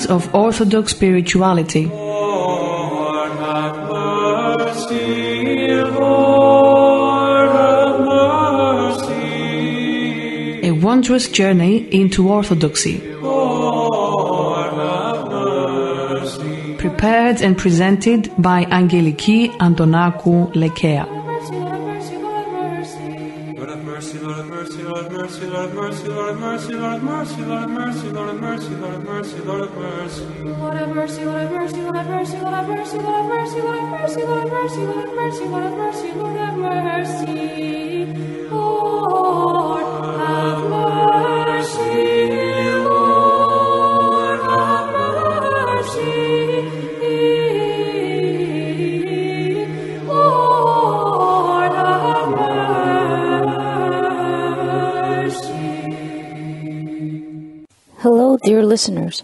roots of Orthodox spirituality. Lord, have mercy. Lord, have mercy. A wondrous journey into Orthodoxy. Lord, have mercy. Prepared and presented by Angeliki Antonakou, Lekea. Hello, dear listeners.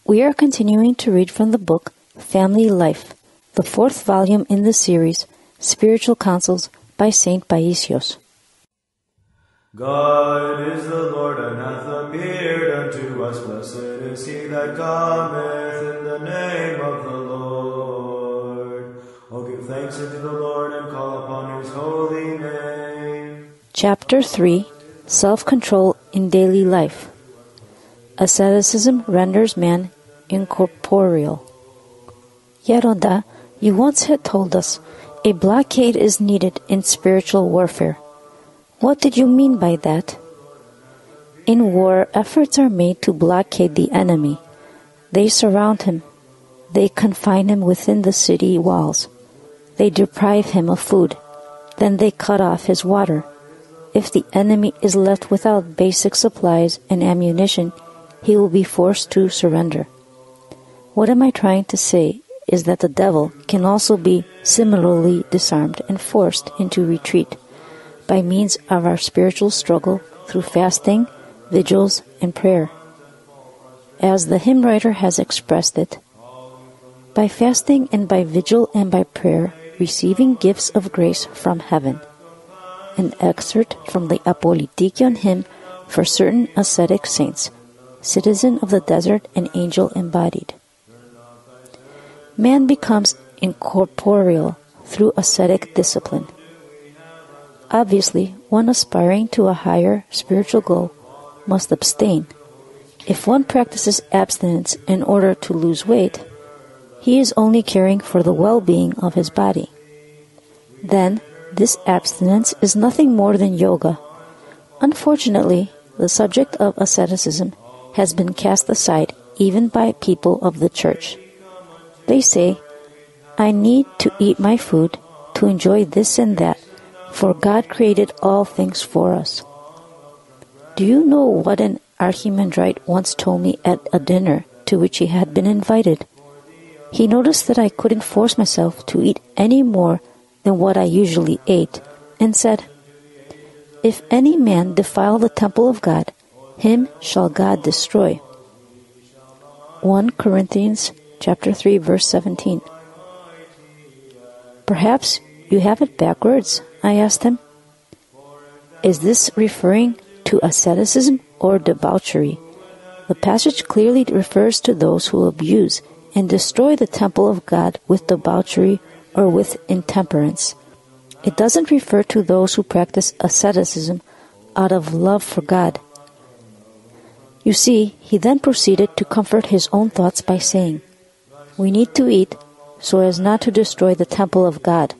We are continuing to read from the book Family Life, the fourth volume in the series Spiritual Counsels by Saint Paisios. God is the Lord and hath appeared unto us. Blessed is he that cometh in the name of the Lord. O give thanks unto the Lord and call upon his holy name. Chapter 3, Self-Control in Daily Life. Asceticism renders man incorporeal. Yaronda, you once had told us a blockade is needed in spiritual warfare. What did you mean by that? In war, efforts are made to blockade the enemy. They surround him. They confine him within the city walls. They deprive him of food. Then they cut off his water. If the enemy is left without basic supplies and ammunition, he will be forced to surrender. What am I trying to say is that the devil can also be similarly disarmed and forced into retreat by means of our spiritual struggle through fasting, vigils, and prayer. As the hymn writer has expressed it, by fasting and by vigil and by prayer, receiving gifts of grace from heaven. An excerpt from the Apolitikion hymn for certain ascetic saints, citizen of the desert and angel embodied. Man becomes incorporeal through ascetic discipline. Obviously, one aspiring to a higher spiritual goal must abstain. If one practices abstinence in order to lose weight, he is only caring for the well-being of his body. Then, this abstinence is nothing more than yoga. Unfortunately, the subject of asceticism has been cast aside even by people of the Church. They say, I need to eat my food to enjoy this and that, for God created all things for us. Do you know what an archimandrite once told me at a dinner to which he had been invited? He noticed that I couldn't force myself to eat any more than what I usually ate, and said, If any man defile the temple of God, him shall God destroy. 1 Corinthians chapter 3, verse 17. Perhaps you have it backwards, I asked him. Is this referring to asceticism or debauchery? The passage clearly refers to those who abuse and destroy the temple of God with debauchery or with intemperance. It doesn't refer to those who practice asceticism out of love for God. You see, he then proceeded to comfort his own thoughts by saying, we need to eat so as not to destroy the temple of God.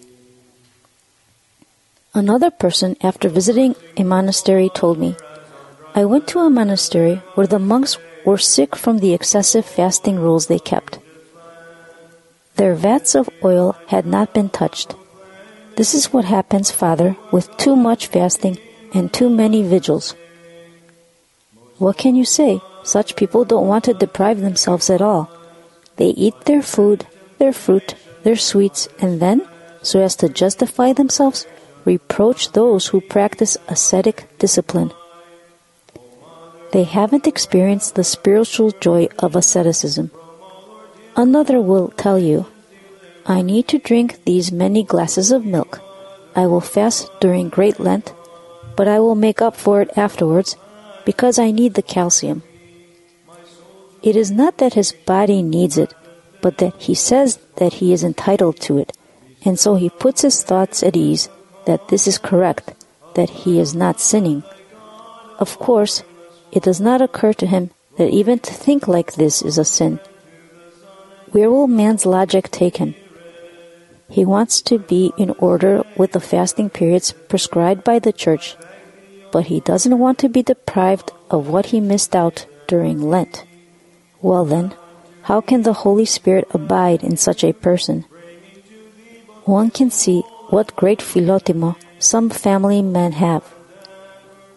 Another person, after visiting a monastery, told me, I went to a monastery where the monks were sick from the excessive fasting rules they kept. Their vats of oil had not been touched. This is what happens, Father, with too much fasting and too many vigils. What can you say? Such people don't want to deprive themselves at all. They eat their food, their fruit, their sweets, and then, so as to justify themselves, reproach those who practice ascetic discipline. They haven't experienced the spiritual joy of asceticism. Another will tell you, I need to drink these many glasses of milk. I will fast during Great Lent, but I will make up for it afterwards because I need the calcium. It is not that his body needs it, but that he says that he is entitled to it, and so he puts his thoughts at ease that this is correct, that he is not sinning. Of course, it does not occur to him that even to think like this is a sin. Where will man's logic take him? He wants to be in order with the fasting periods prescribed by the Church, but he doesn't want to be deprived of what he missed out during Lent. Well then, how can the Holy Spirit abide in such a person? One can see what great philotimo some family men have.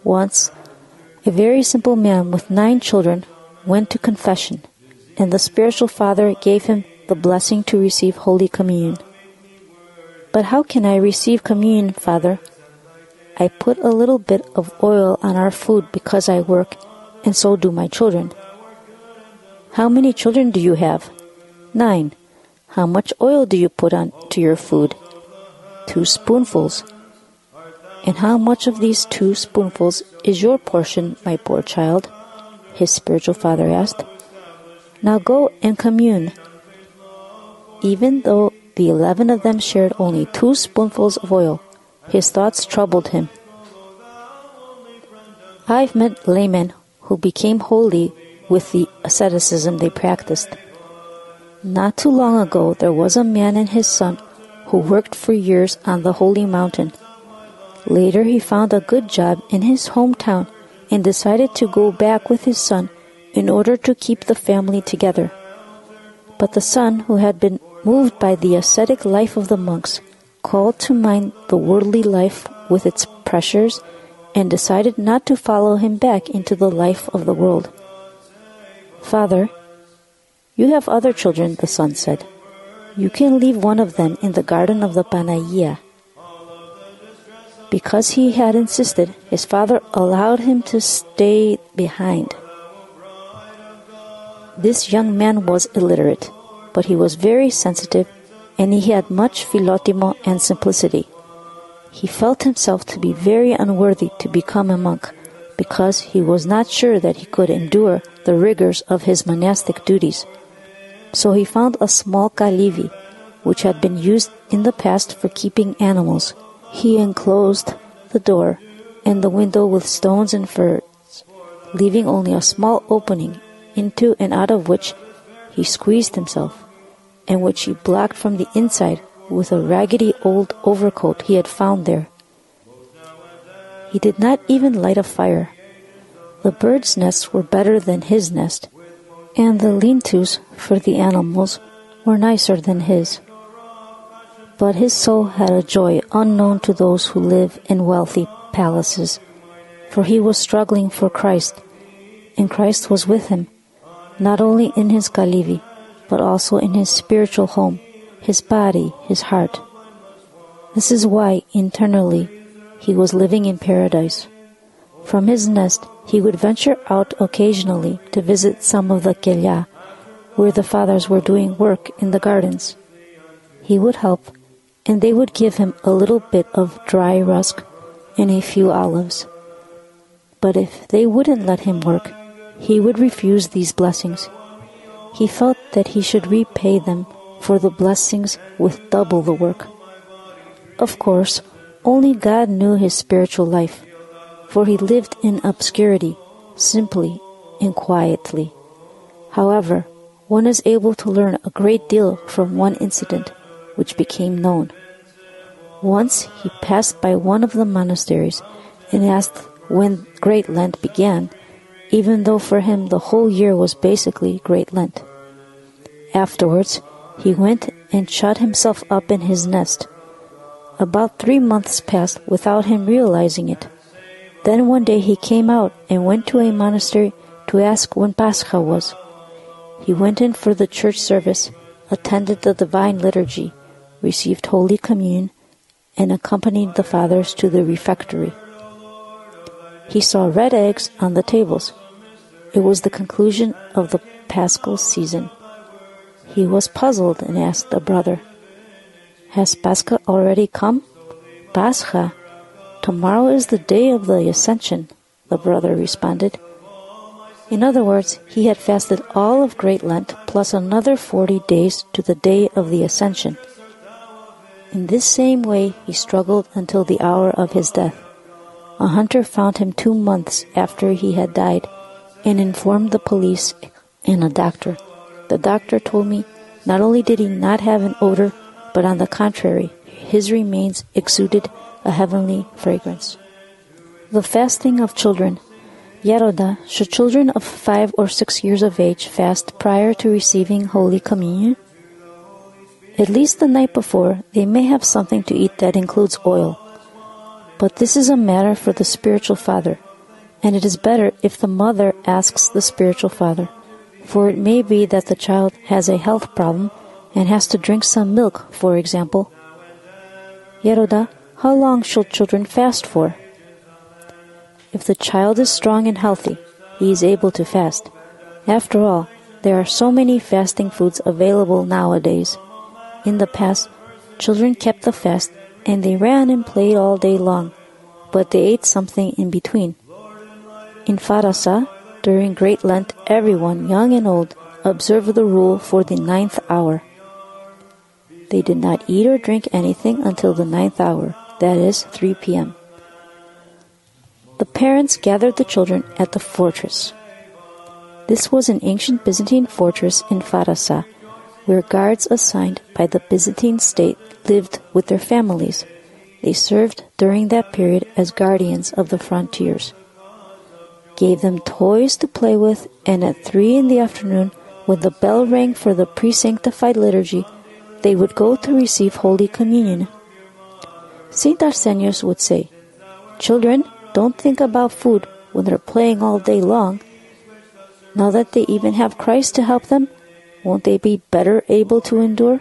Once, a very simple man with 9 children went to confession, and the spiritual father gave him the blessing to receive Holy Communion. "But how can I receive communion, Father? I put a little bit of oil on our food because I work, and so do my children." "How many children do you have?" 9. "How much oil do you put on to your food?" 2 spoonfuls. "And how much of these 2 spoonfuls is your portion, my poor child?" his spiritual father asked. "Now go and commune." Even though the 11 of them shared only 2 spoonfuls of oil, his thoughts troubled him. I've met laymen who became holy with the asceticism they practiced. Not too long ago, there was a man and his son who worked for years on the holy mountain. Later, he found a good job in his hometown and decided to go back with his son in order to keep the family together. But the son, who had been moved by the ascetic life of the monks, called to mind the worldly life with its pressures and decided not to follow him back into the life of the world. "Father, you have other children," the son said. "You can leave one of them in the garden of the Panagia." Because he had insisted, his father allowed him to stay behind. This young man was illiterate, but he was very sensitive, and he had much philotimo and simplicity. He felt himself to be very unworthy to become a monk, because he was not sure that he could endure the rigors of his monastic duties. So he found a small calivi, which had been used in the past for keeping animals. He enclosed the door and the window with stones and ferns, leaving only a small opening into and out of which he squeezed himself, and which he blocked from the inside with a raggedy old overcoat he had found there. He did not even light a fire. The birds' nests were better than his nest, and the lean-tos for the animals were nicer than his. But his soul had a joy unknown to those who live in wealthy palaces, for he was struggling for Christ, and Christ was with him, not only in his calivi, but also in his spiritual home, his body, his heart. This is why, internally, he was living in paradise. From his nest, he would venture out occasionally to visit some of the Lekea, where the fathers were doing work in the gardens. He would help, and they would give him a little bit of dry rusk and a few olives. But if they wouldn't let him work, he would refuse these blessings. He felt that he should repay them for the blessings with double the work. Of course, only God knew his spiritual life, for he lived in obscurity, simply and quietly. However, one is able to learn a great deal from one incident which became known. Once he passed by one of the monasteries and asked when Great Lent began, even though for him the whole year was basically Great Lent. Afterwards, he went and shut himself up in his nest. About 3 months passed without him realizing it. Then one day he came out and went to a monastery to ask when Pascha was. He went in for the church service, attended the Divine Liturgy, received Holy Communion, and accompanied the fathers to the refectory. He saw red eggs on the tables. It was the conclusion of the Paschal season. He was puzzled and asked a brother, "Has Pascha already come?" "Pascha? Tomorrow is the day of the Ascension," the brother responded. In other words, he had fasted all of Great Lent plus another 40 days to the day of the Ascension. In this same way, he struggled until the hour of his death. A hunter found him 2 months after he had died and informed the police and a doctor. The doctor told me not only did he not have an odor, but on the contrary, his remains exuded a heavenly fragrance. The fasting of children. Yaroda, should children of 5 or 6 years of age fast prior to receiving Holy Communion? At least the night before, they may have something to eat that includes oil. But this is a matter for the spiritual father, and it is better if the mother asks the spiritual father, for it may be that the child has a health problem and has to drink some milk, for example. Yaroda, how long should children fast for? If the child is strong and healthy, he is able to fast. After all, there are so many fasting foods available nowadays. In the past, children kept the fast and they ran and played all day long, but they ate something in between. In Farasa, during Great Lent, everyone, young and old, observed the rule for the 9th hour. They did not eat or drink anything until the 9th hour, that is, 3 p.m. The parents gathered the children at the fortress. This was an ancient Byzantine fortress in Farasa, where guards assigned by the Byzantine state lived with their families. They served during that period as guardians of the frontiers. Gave them toys to play with, and at 3 in the afternoon, when the bell rang for the pre-sanctified liturgy, they would go to receive Holy Communion. St. Arsenios would say, "Children, don't think about food when they're playing all day long. Now that they even have Christ to help them, won't they be better able to endure?"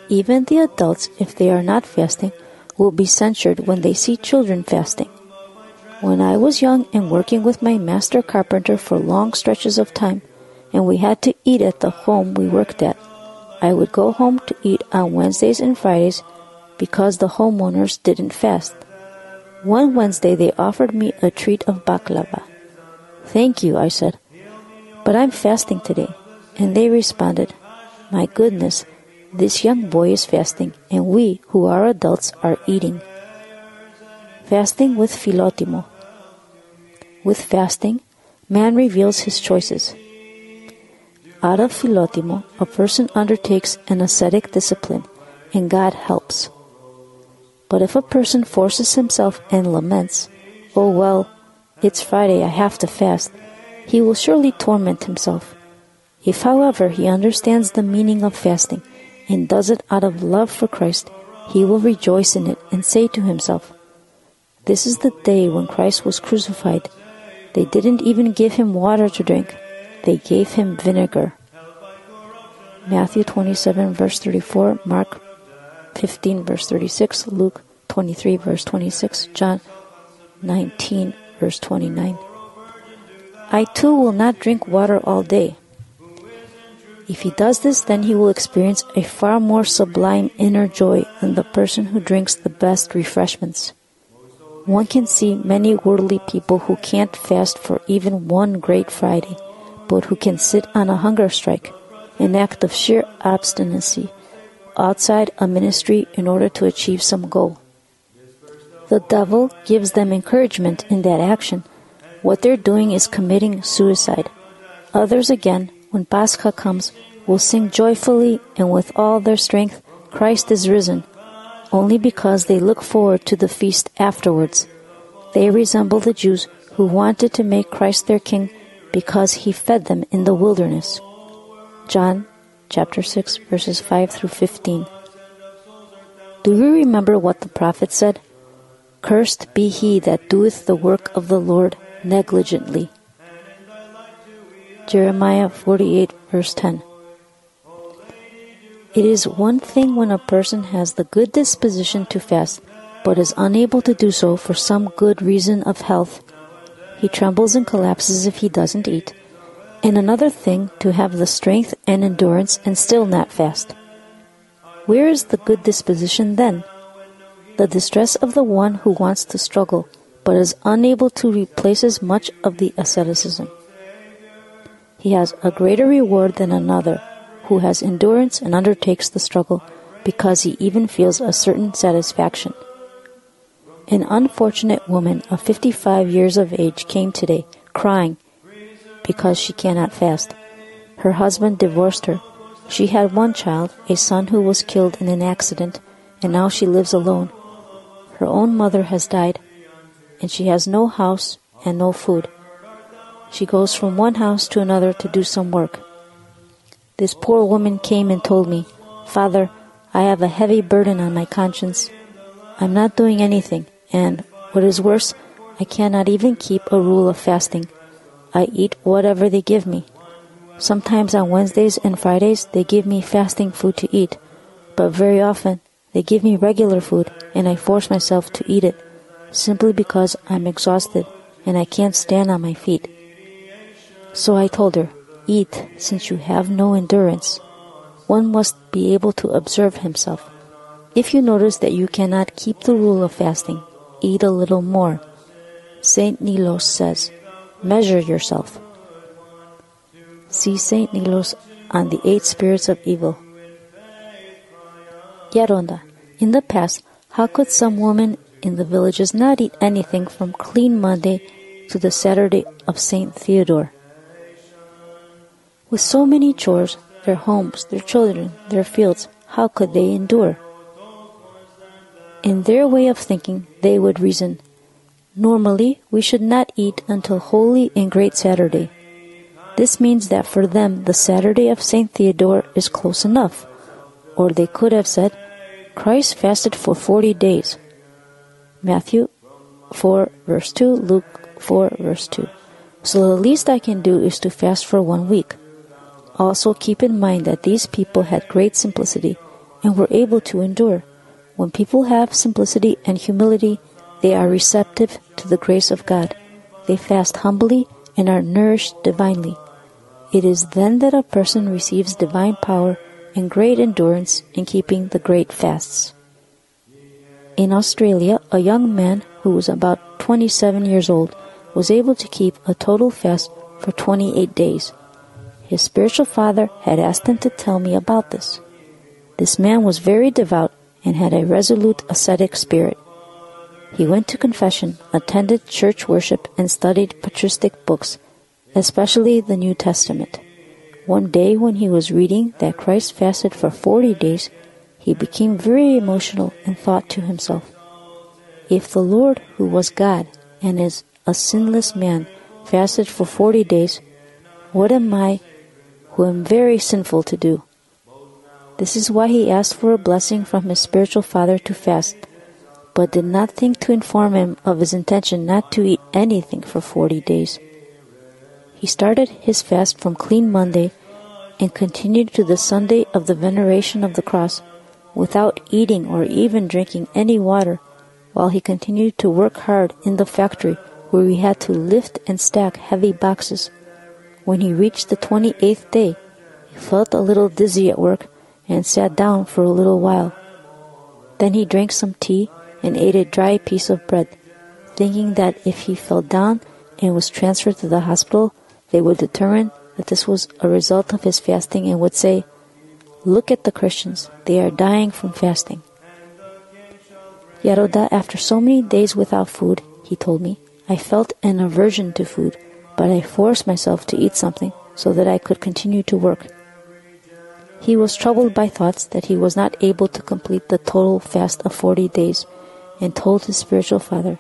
Even the adults, if they are not fasting, will be censured when they see children fasting. When I was young and working with my master carpenter for long stretches of time, and we had to eat at the home we worked at, I would go home to eat on Wednesdays and Fridays because the homeowners didn't fast. One Wednesday they offered me a treat of baklava. "Thank you," I said, "but I'm fasting today." And they responded, "My goodness, this young boy is fasting, and we, who are adults, are eating." Fasting with Philotimo. With fasting, man reveals his choices. Out of Philotimo, a person undertakes an ascetic discipline, and God helps. But if a person forces himself and laments, "Oh well, it's Friday, I have to fast," he will surely torment himself. If, however, he understands the meaning of fasting and does it out of love for Christ, he will rejoice in it and say to himself, "This is the day when Christ was crucified. They didn't even give him water to drink. They gave him vinegar." Matthew 27, verse 34, Mark 15, verse 36, Luke 23, verse 26, John 19, verse 29. I too will not drink water all day. If he does this, then he will experience a far more sublime inner joy than the person who drinks the best refreshments. One can see many worldly people who can't fast for even one Great Friday, but who can sit on a hunger strike, an act of sheer obstinacy, outside a ministry in order to achieve some goal. The devil gives them encouragement in that action. What they're doing is committing suicide. Others again, when Pascha comes, will sing joyfully and with all their strength, "Christ is risen," only because they look forward to the feast afterwards. They resemble the Jews who wanted to make Christ their king because he fed them in the wilderness. John chapter 6, verses 5 through 15. Do you remember what the prophet said? "Cursed be he that doeth the work of the Lord negligently." Jeremiah 48, verse 10. It is one thing when a person has the good disposition to fast, but is unable to do so for some good reason of health. He trembles and collapses if he doesn't eat. And another thing to have the strength and endurance and still not fast. Where is the good disposition then? The distress of the one who wants to struggle, but is unable to replace much of the asceticism. He has a greater reward than another who has endurance and undertakes the struggle, because he even feels a certain satisfaction. An unfortunate woman of 55 years of age came today, crying because she cannot fast. Her husband divorced her. She had one child, a son who was killed in an accident, and now she lives alone. Her own mother has died, and she has no house and no food. She goes from one house to another to do some work. This poor woman came and told me, "Father, I have a heavy burden on my conscience. I'm not doing anything, and, what is worse, I cannot even keep a rule of fasting. I eat whatever they give me. Sometimes on Wednesdays and Fridays they give me fasting food to eat, but very often they give me regular food, and I force myself to eat it, simply because I'm exhausted and I can't stand on my feet." So I told her, "Eat, since you have no endurance. One must be able to observe himself. If you notice that you cannot keep the rule of fasting, eat a little more. Saint Nilos says, 'Measure yourself.'" See Saint Nilos on the 8 spirits of evil. Yaronda, in the past, how could some women in the villages not eat anything from Clean Monday to the Saturday of Saint Theodore? With so many chores, their homes, their children, their fields, how could they endure? In their way of thinking, they would reason, "Normally, we should not eat until Holy and Great Saturday. This means that for them, the Saturday of Saint Theodore is close enough." Or they could have said, "Christ fasted for 40 days. Matthew 4, verse 2, Luke 4, verse 2. So the least I can do is to fast for 1 week. Also keep in mind that these people had great simplicity and were able to endure. When people have simplicity and humility, they are receptive to the grace of God. They fast humbly and are nourished divinely. It is then that a person receives divine power and great endurance in keeping the great fasts. In Australia, a young man who was about 27 years old was able to keep a total fast for 28 days. His spiritual father had asked him to tell me about this. This man was very devout and had a resolute ascetic spirit. He went to confession, attended church worship, and studied patristic books, especially the New Testament. One day when he was reading that Christ fasted for 40 days, he became very emotional and thought to himself, "If the Lord, who was God and is a sinless man, fasted for 40 days, what am I, who am very sinful, to do?" This is why he asked for a blessing from his spiritual father to fast, but did not think to inform him of his intention not to eat anything for 40 days. He started his fast from Clean Monday and continued to the Sunday of the Veneration of the Cross without eating or even drinking any water, while he continued to work hard in the factory where he had to lift and stack heavy boxes. When he reached the 28th day, he felt a little dizzy at work and sat down for a little while. Then he drank some tea and ate a dry piece of bread, thinking that if he fell down and was transferred to the hospital, they would determine that this was a result of his fasting and would say, "Look at the Christians, they are dying from fasting." Yaroda, after so many days without food, he told me, I felt an aversion to food, but I forced myself to eat something so that I could continue to work. He was troubled by thoughts that he was not able to complete the total fast of 40 days, and told his spiritual father.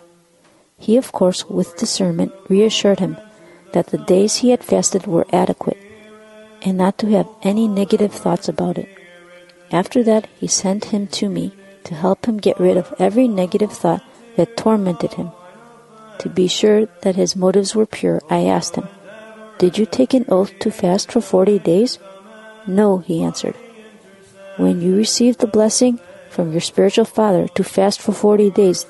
He, of course, with discernment, reassured him that the days he had fasted were adequate, and not to have any negative thoughts about it. After that, he sent him to me to help him get rid of every negative thought that tormented him. To be sure that his motives were pure, I asked him, "Did you take an oath to fast for 40 days? "No," he answered. "When you received the blessing from your spiritual father to fast for 40 days,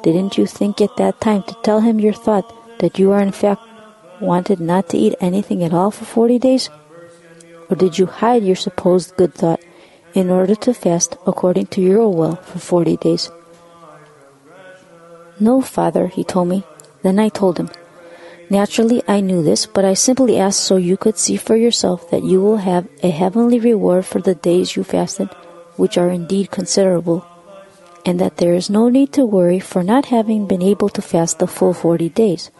didn't you think at that time to tell him your thought that you are in fact wanted not to eat anything at all for 40 days? Or did you hide your supposed good thought in order to fast according to your will for 40 days? "No, Father," he told me. Then I told him, "Naturally, I knew this, but I simply asked so you could see for yourself that you will have a heavenly reward for the days you fasted, which are indeed considerable, and that there is no need to worry for not having been able to fast the full 40 days.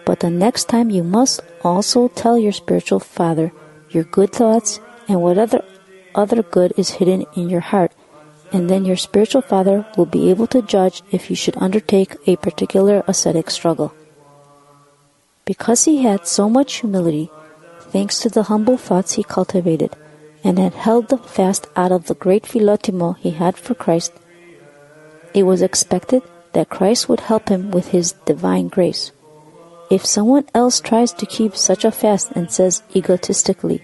But the next time you must also tell your spiritual father your good thoughts and what other good is hidden in your heart, and then your spiritual father will be able to judge if you should undertake a particular ascetic struggle." Because he had so much humility, thanks to the humble thoughts he cultivated, and had held the fast out of the great philotimo he had for Christ, it was expected that Christ would help him with his divine grace. If someone else tries to keep such a fast and says egotistically,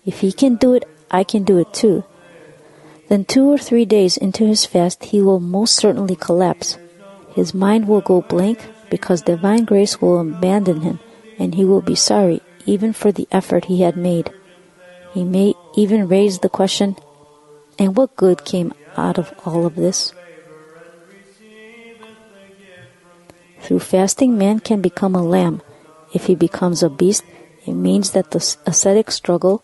"If he can do it, I can do it too," then 2 or 3 days into his fast he will most certainly collapse. His mind will go blank because divine grace will abandon him, and he will be sorry even for the effort he had made. He may even raise the question, "And what good came out of all of this?" Through fasting, man can become a lamb. If he becomes a beast, it means that the ascetic struggle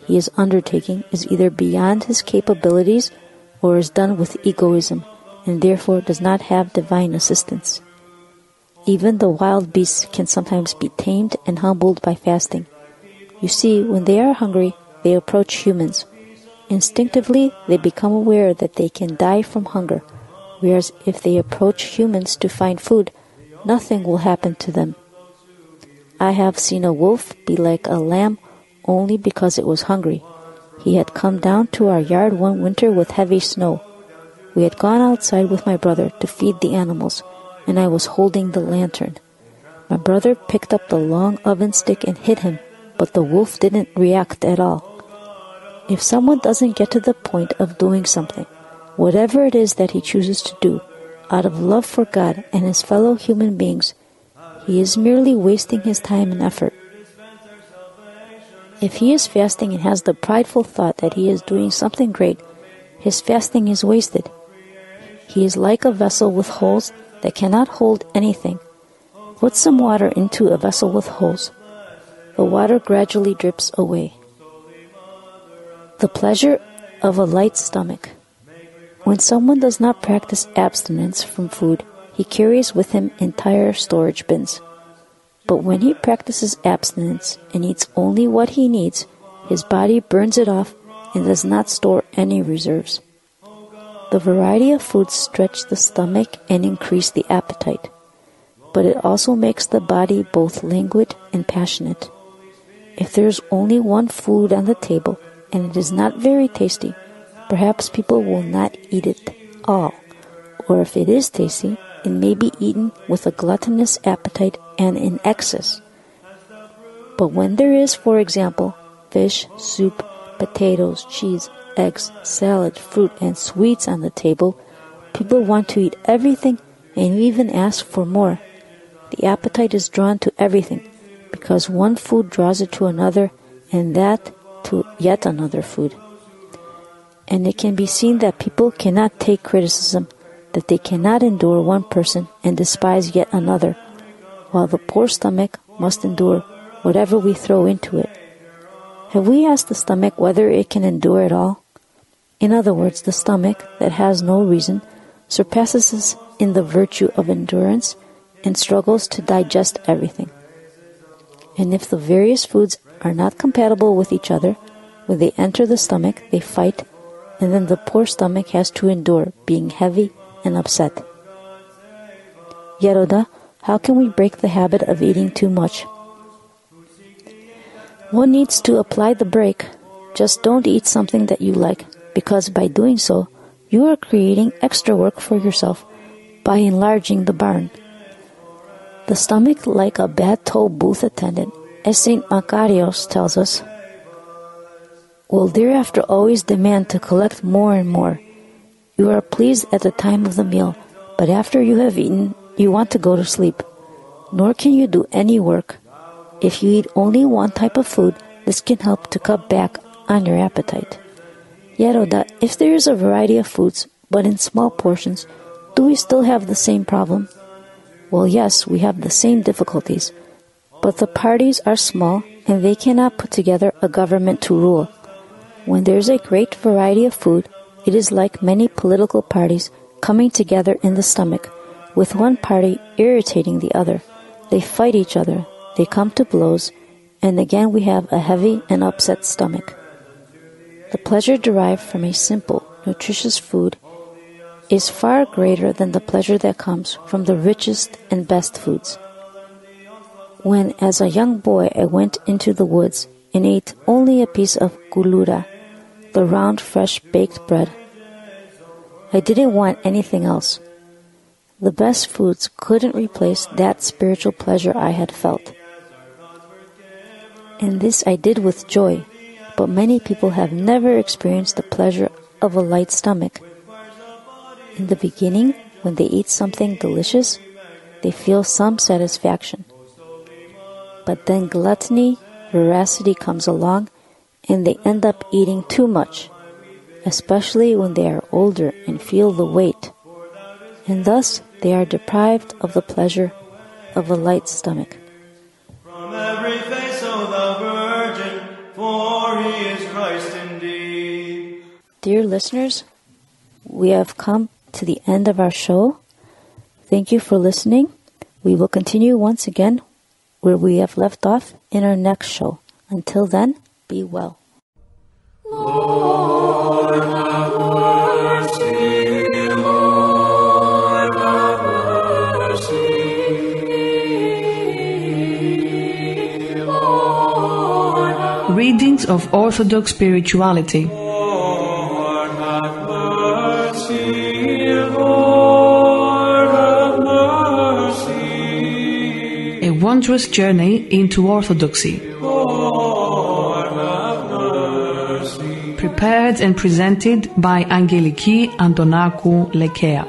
he is undertaking is either beyond his capabilities or is done with egoism, and therefore does not have divine assistance. Even the wild beasts can sometimes be tamed and humbled by fasting. You see, when they are hungry, they approach humans. Instinctively, they become aware that they can die from hunger, whereas if they approach humans to find food, nothing will happen to them. I have seen a wolf be like a lamb only because it was hungry. He had come down to our yard one winter with heavy snow. We had gone outside with my brother to feed the animals, and I was holding the lantern. My brother picked up the long oven stick and hit him, but the wolf didn't react at all. If someone doesn't get to the point of doing something, whatever it is that he chooses to do, out of love for God and his fellow human beings, he is merely wasting his time and effort. If he is fasting and has the prideful thought that he is doing something great, his fasting is wasted. He is like a vessel with holes that cannot hold anything. Put some water into a vessel with holes. The water gradually drips away. The pleasure of a light stomach. When someone does not practice abstinence from food, he carries with him entire storage bins. But when he practices abstinence and eats only what he needs, his body burns it off and does not store any reserves. The variety of foods stretch the stomach and increase the appetite, but it also makes the body both languid and passionate. If there is only one food on the table and it is not very tasty, perhaps people will not eat it all, or if it is tasty, it may be eaten with a gluttonous appetite and in excess. But when there is, for example, fish, soup, potatoes, cheese, eggs, salad, fruit, and sweets on the table, people want to eat everything and even ask for more. The appetite is drawn to everything, because one food draws it to another, and that to yet another food. And it can be seen that people cannot take criticism, that they cannot endure one person and despise yet another, while the poor stomach must endure whatever we throw into it. Have we asked the stomach whether it can endure it all? In other words, the stomach, that has no reason, surpasses us in the virtue of endurance and struggles to digest everything. And if the various foods are not compatible with each other, when they enter the stomach, they fight, and then the poor stomach has to endure being heavy and upset. Yeroda, how can we break the habit of eating too much? One needs to apply the brake. Just don't eat something that you like, because by doing so, you are creating extra work for yourself by enlarging the barn. The stomach, like a bad toll booth attendant, as St. Macarios tells us, will thereafter always demand to collect more and more. You are pleased at the time of the meal, but after you have eaten, you want to go to sleep. Nor can you do any work. If you eat only one type of food, this can help to cut back on your appetite. Yeroda, if there is a variety of foods, but in small portions, do we still have the same problem? Well, yes, we have the same difficulties, but the parties are small and they cannot put together a government to rule. When there is a great variety of food, it is like many political parties coming together in the stomach, with one party irritating the other. They fight each other, they come to blows, and again we have a heavy and upset stomach. The pleasure derived from a simple, nutritious food is far greater than the pleasure that comes from the richest and best foods. When, as a young boy, I went into the woods and ate only a piece of gulura, the round, fresh baked bread, I didn't want anything else. The best foods couldn't replace that spiritual pleasure I had felt. And this I did with joy, but many people have never experienced the pleasure of a light stomach. In the beginning, when they eat something delicious, they feel some satisfaction. But then gluttony, voracity comes along, and they end up eating too much, especially when they are older and feel the weight, and thus they are deprived of the pleasure of a light stomach. From every face, O thou Virgin, for he is Christ indeed. Dear listeners, we have come to the end of our show. Thank you for listening. We will continue once again where we have left off in our next show. Until then, be well. Lord, have mercy. Lord, have mercy. Lord, have Readings of Orthodox Spirituality. Lord, have mercy. Lord, have mercy. A wondrous journey into Orthodoxy. Lord, have mercy. Prepared and presented by Angeliki Antonakou, Lekea.